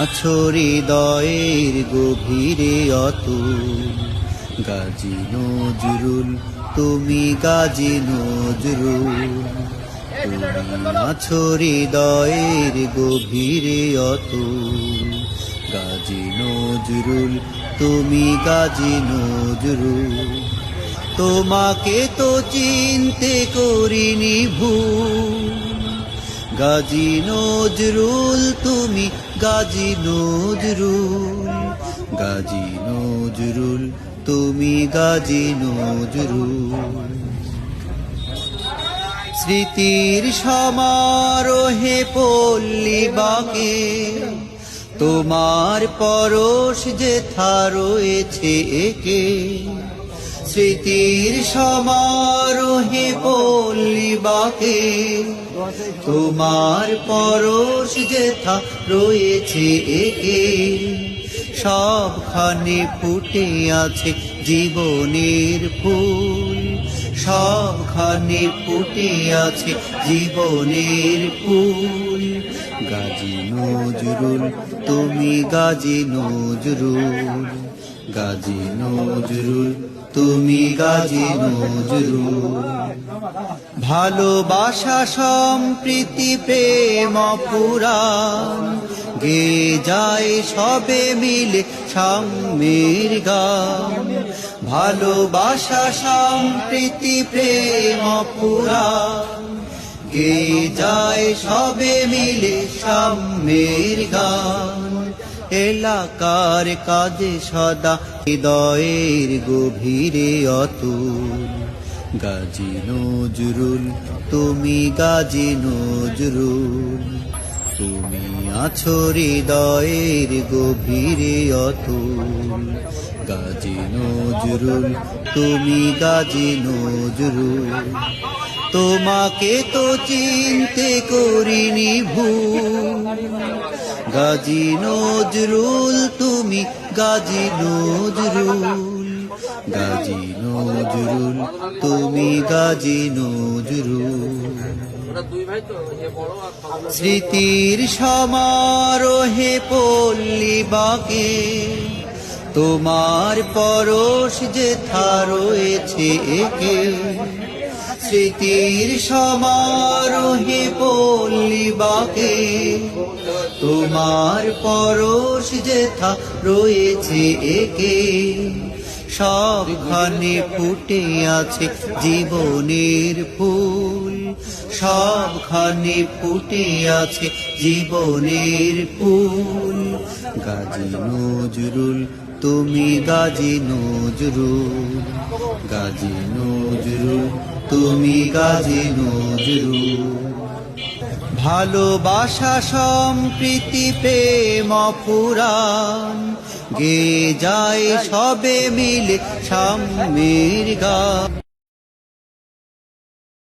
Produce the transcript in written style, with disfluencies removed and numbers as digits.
আছো হৃদয়ের গভীরে অতুল। গাজী নজরুল তুমি গাজী নজরুল, তুমি আছো হৃদয়ের গভীরে অতুল। গাজী নজরুল তুমি গাজী নজরুল, তোমাকে তো চিনতে করিনি ভুল। গাজী নজরুল তুমি গাজী নজরুল, গাজী নজরুল তুমি গাজী নজরুল। স্মৃতির সমারোহে পল্লী বাঁকে তোমার পরশ যেথা রয়েছে একে। স্মৃতির সমারোহে পল্লী বাঁকে তোমার পরশ যেথা রয়েছে একে। সবখানে ফুটে আছে জীবনের ফুল, সবখানে ফুটে আছে জীবনের ফুল। গাজী নজরুল তুমি গাজী নজরুল, গাজী নজরুল তুমি গাজী নজরুল। ভালোবাসা সম্প্রীতি প্রেম পুরাণ গেয়ে যায় সবে মিলে সাম্যের গান। ভালোবাসা সম্প্রীতি প্রেম পুরাণ গেয়ে যায় সবে মিলে সাম্যের গান। এলাকার কাজে সদা হৃদয়ের গভীরে অতুল। গাজী নজরুল তুমি গাজী নজরুল, তুমি আছো হৃদয়ের গভীরে অতুল। গাজী নজরুল তুমি গাজী নজরুল, তোমাকে তো চিনতে করিনি ভুল। গাজী নজরুল তুমি গাজী নজরুল, গাজী নজরুল তুমি গাজী নজরুল। স্মৃতির সমারোহে পল্লী বাঁকে তোমার পরশ যেথা রয়েছে একে। স্মৃতির সমারোহে পল্লী বাঁকে তোমার পরশ যেথা রয়েছে একে। সবখানে ফুটে আছে জীবনের ফুল, সবখানে ফুটে আছে জীবনের ফুল। গাজী নজরুল তুমি গাজী নজরুল, গাজী নজরুল তুমি গাজী নজরুল। ভালোবাসা সম্প্রীতি প্রেম পুরাণ গেয়ে যায় সবে মিলে সাম্যের গান।